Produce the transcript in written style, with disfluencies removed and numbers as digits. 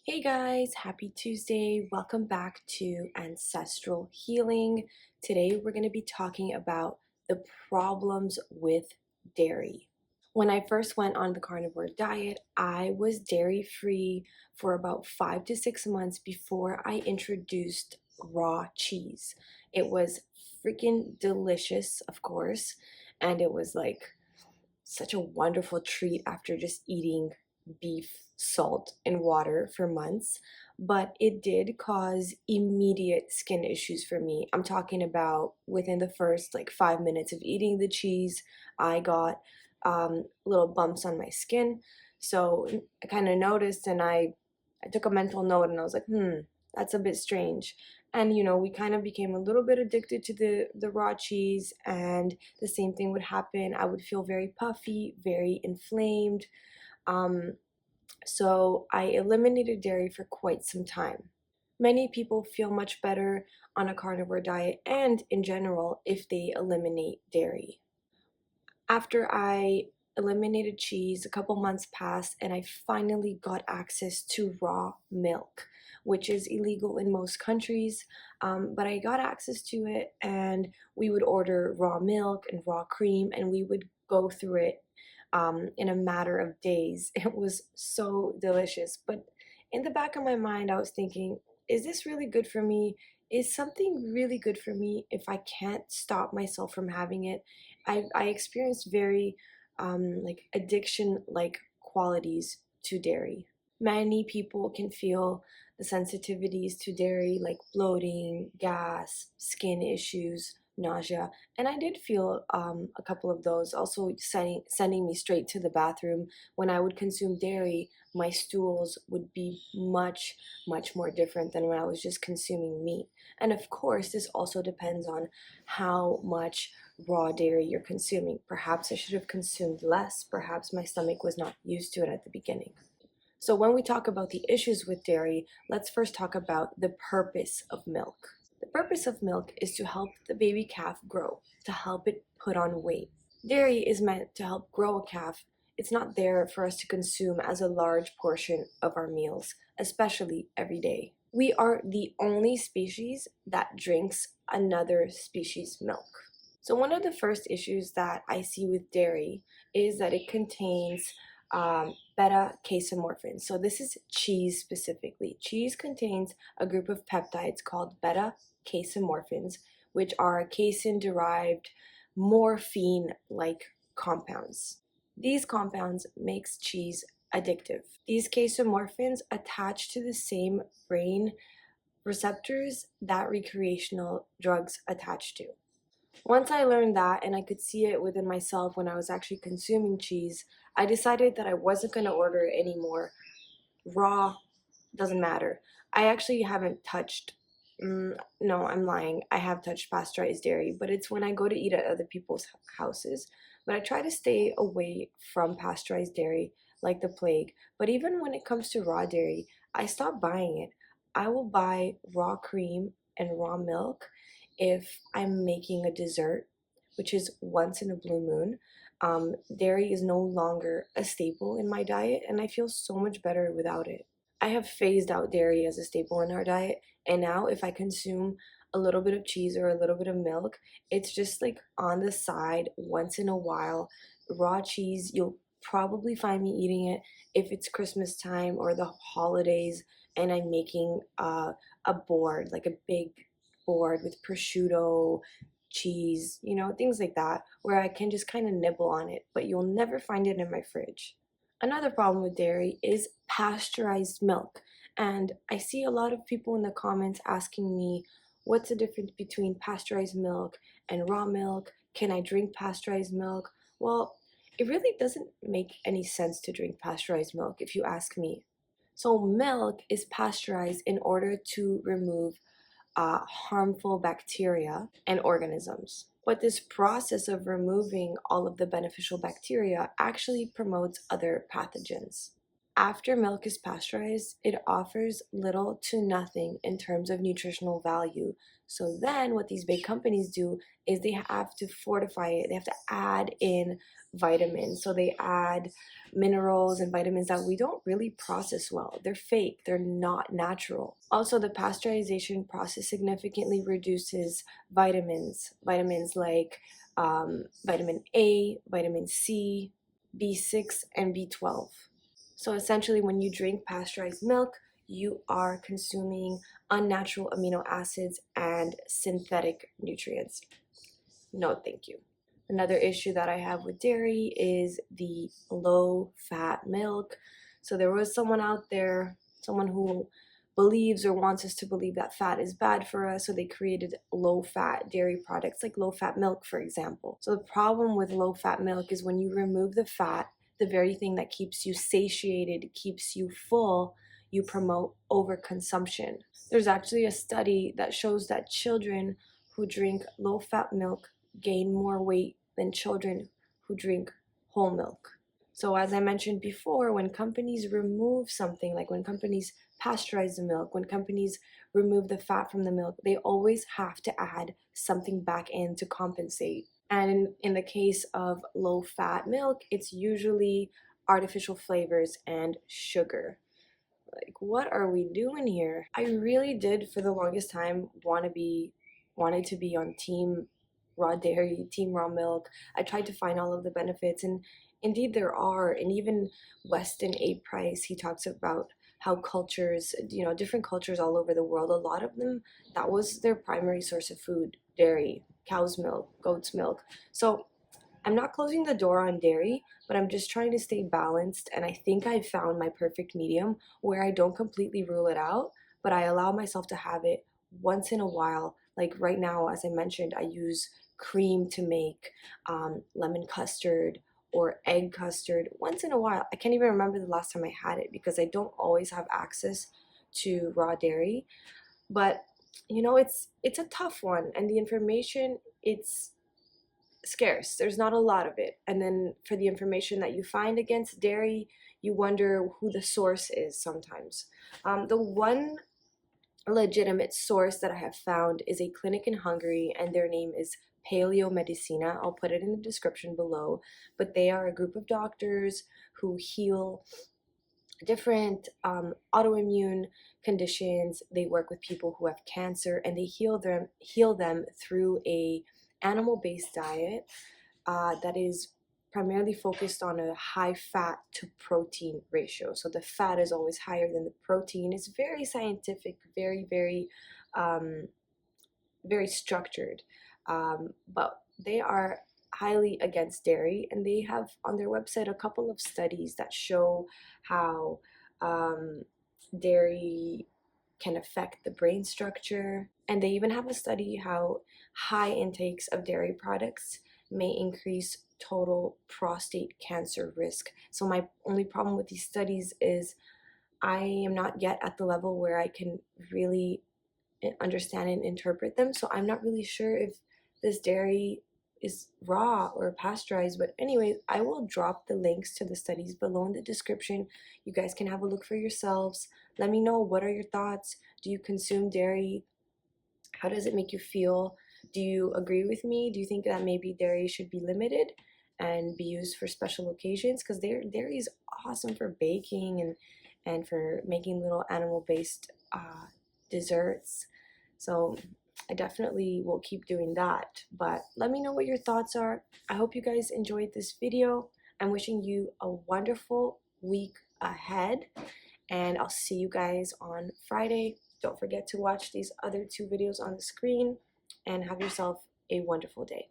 Hey guys, happy Tuesday. Welcome back to Ancestral Healing. Today we're going to be talking about the problems with dairy. When I first went on the carnivore diet, I was dairy free for about 5 to 6 months before I introduced raw cheese. It was freaking delicious, of course, and it was like such a wonderful treat after just eating beef, salt, and water for months. But it did cause immediate skin issues for me. I'm talking about within the first like 5 minutes of eating the cheese, I got little bumps on my skin. So I kind of noticed and I took a mental note and I was like, that's a bit strange. And we kind of became a little bit addicted to the raw cheese, and the same thing would happen. I would feel very puffy, very inflamed. Um, so I eliminated dairy for quite some time. Many people feel much better on a carnivore diet and in general if they eliminate dairy. After I eliminated cheese, a couple months passed and I finally got access to raw milk, which is illegal in most countries. But I got access to it, and we would order raw milk and raw cream and we would go through it in a matter of days. It was so delicious. But in the back of my mind, I was thinking, is this really good for me? Is something really good for me if I can't stop myself from having it? I experienced very like addiction like qualities to dairy. Many people can feel the sensitivities to dairy, like bloating, gas, skin issues, nausea, and I did feel a couple of those. Also, sending me straight to the bathroom. When I would consume dairy, my stools would be much more different than when I was just consuming meat. And of course, this also depends on how much raw dairy you're consuming. Perhaps I should have consumed less. Perhaps my stomach was not used to it at the beginning. So when we talk about the issues with dairy, let's first talk about the purpose of milk. The purpose of milk is to help the baby calf grow, to help it put on weight. Dairy is meant to help grow a calf. It's not there for us to consume as a large portion of our meals, especially every day. We are the only species that drinks another species' milk. So one of the first issues that I see with dairy is that it contains beta casomorphins. So this is cheese specifically. Cheese contains a group of peptides called beta casomorphins, which are casein-derived morphine-like compounds. These compounds makes cheese addictive. These casomorphins attach to the same brain receptors that recreational drugs attach to. Once I learned that and I could see it within myself when I was actually consuming cheese, I decided that I wasn't going to order it anymore. Raw doesn't matter. I actually haven't touched, no, I'm lying. I have touched pasteurized dairy, but it's when I go to eat at other people's houses. But I try to stay away from pasteurized dairy like the plague. But even when it comes to raw dairy, I stopped buying it. I will buy raw cream and raw milk if I'm making a dessert, which is once in a blue moon. Dairy is no longer a staple in my diet, and I feel so much better without it. I have phased out dairy as a staple in our diet, and now if I consume a little bit of cheese or a little bit of milk, it's just like on the side once in a while. Raw cheese, you'll probably find me eating it if it's Christmas time or the holidays and I'm making a board, like a big board with prosciutto, cheese, things like that, where I can just kind of nibble on it, but you'll never find it in my fridge. Another problem with dairy is pasteurized milk. And I see a lot of people in the comments asking me, what's the difference between pasteurized milk and raw milk? Can I drink pasteurized milk? Well, it really doesn't make any sense to drink pasteurized milk if you ask me. So milk is pasteurized in order to remove harmful bacteria and organisms. But this process of removing all of the beneficial bacteria actually promotes other pathogens. After milk is pasteurized, it offers little to nothing in terms of nutritional value. So then what these big companies do is they have to fortify it. They have to add in vitamins. So they add minerals and vitamins that we don't really process well. They're fake, they're not natural. Also, the pasteurization process significantly reduces vitamins like vitamin A, vitamin C, B6, and B12. So essentially, when you drink pasteurized milk, you are consuming unnatural amino acids and synthetic nutrients. No, thank you. Another issue that I have with dairy is the low fat milk. So there was someone out there, someone who believes or wants us to believe that fat is bad for us, so they created low fat dairy products like low fat milk, for example. So the problem with low fat milk is when you remove the fat, the very thing that keeps you satiated, keeps you full, you promote overconsumption. There's actually a study that shows that children who drink low fat milk gain more weight than children who drink whole milk. So as I mentioned before, when companies remove something, like when companies pasteurize the milk, when companies remove the fat from the milk, they always have to add something back in to compensate. And in the case of low fat milk, it's usually artificial flavors and sugar. Like, what are we doing here? I really did for the longest time wanted to be on team raw dairy, team raw milk. I tried to find all of the benefits, and indeed there are. And even Weston A. Price, he talks about how cultures, different cultures all over the world, a lot of them, that was their primary source of food: dairy, cow's milk, goat's milk. So I'm not closing the door on dairy, but I'm just trying to stay balanced. And I think I've found my perfect medium where I don't completely rule it out, but I allow myself to have it once in a while. Like right now, as I mentioned, I use cream to make lemon custard or egg custard once in a while. I can't even remember the last time I had it because I don't always have access to raw dairy. But it's a tough one, and the information, it's scarce. There's not a lot of it. And then for the information that you find against dairy, you wonder who the source is sometimes. The one legitimate source that I have found is a clinic in Hungary, and their name is Paleo Medicina. I'll put it in the description below. But they are a group of doctors who heal different autoimmune conditions. They work with people who have cancer, and they heal them through a animal-based diet that is primarily focused on a high fat to protein ratio. So the fat is always higher than the protein. It's very scientific, very, very, very structured. But they are highly against dairy, and they have on their website a couple of studies that show how dairy can affect the brain structure. And they even have a study how high intakes of dairy products may increase total prostate cancer risk. So my only problem with these studies is I am not yet at the level where I can really understand and interpret them. So I'm not really sure if this dairy is raw or pasteurized. But anyway, I will drop the links to the studies below in the description. You guys can have a look for yourselves. Let me know, what are your thoughts? Do you consume dairy? How does it make you feel? Do you agree with me? Do you think that maybe dairy should be limited and be used for special occasions? Because dairy is awesome for baking and for making little animal-based desserts. So I definitely will keep doing that. But let me know what your thoughts are. I hope you guys enjoyed this video. I'm wishing you a wonderful week ahead, and I'll see you guys on Friday. Don't forget to watch these other 2 videos on the screen, and have yourself a wonderful day.